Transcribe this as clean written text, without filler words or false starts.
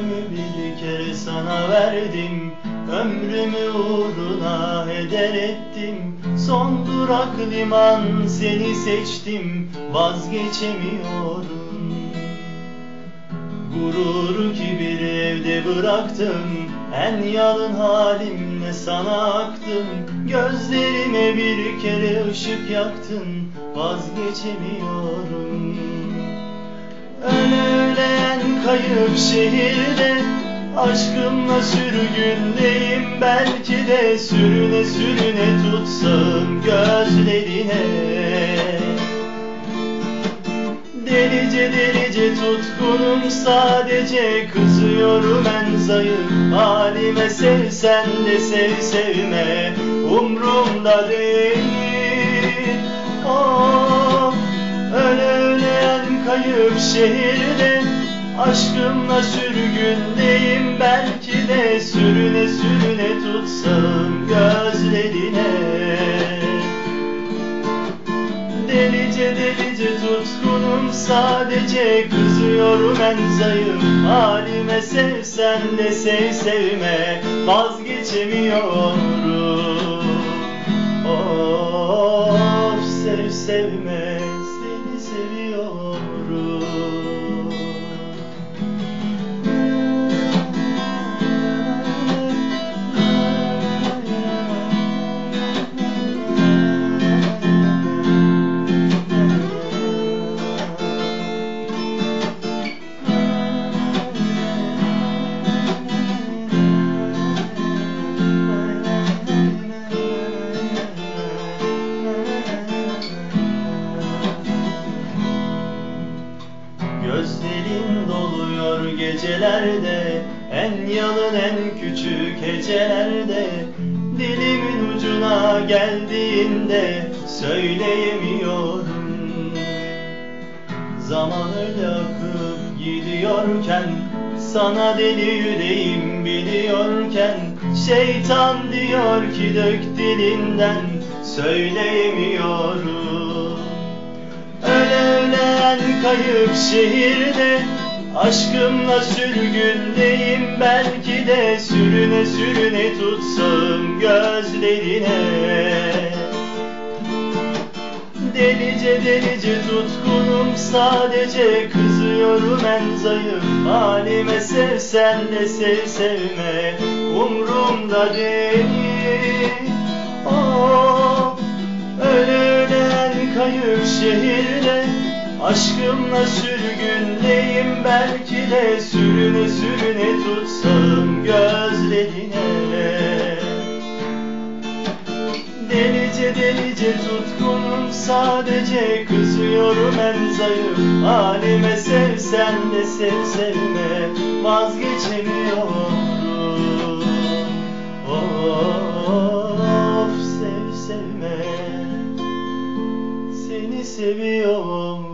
Gönlümü bir kere sana verdim, ömrümü uğruna heder ettim. Son durak liman, seni seçtim, vazgeçemiyorum. Gururu kibir evde bıraktım, en yalın halimle sana aktım. Gözlerime bir kere ışık yaktın, vazgeçemiyorum. Ölen kayıp şehirde, aşkımla sürgündeyim. Belki de sürüne sürüne tutsam gözlerine. Delice delice tutkunum sadece, kızıyorum en zayıf halime. Sevsen de sev sevme, umrumda değil. Oh, ölen kayıp şehirde, aşkımla sürgündeyim. Belki de sürüne sürüne tutsam gözlerine. Delice delice tutkunum sadece, kızıyorum en zayıf halime. Sevsen de sev sevme, vazgeçemiyorum. Of, sev sevme, seni seviyorum. Gözlerin doluyor gecelerde, en yalın en küçük hecelerde. Dilimin ucuna geldiğinde söyleyemiyorum. Zaman öyle akıp gidiyorken, sana deli yüreğim biliyorken, şeytan diyor ki dök dilinden, söyleyemiyorum. Ölen kayıp şehirde, aşkımla sürgündeyim. Belki de sürüne sürüne tutsam gözlerine. Delice delice tutkunum sadece, kızıyorum en zayıf halime. Sevsen de sev sevme, umrumda değil. Oh, ölen kayıp şehirde, aşkımla sürgündeyim. Belki de sürüne sürüne tutsam gözlerine. Delice delice tutkunum sadece, kızıyorum en zayıf halime. Sevsen de sev sevme, vazgeçemiyorum. Of, sev sevme, seni seviyorum.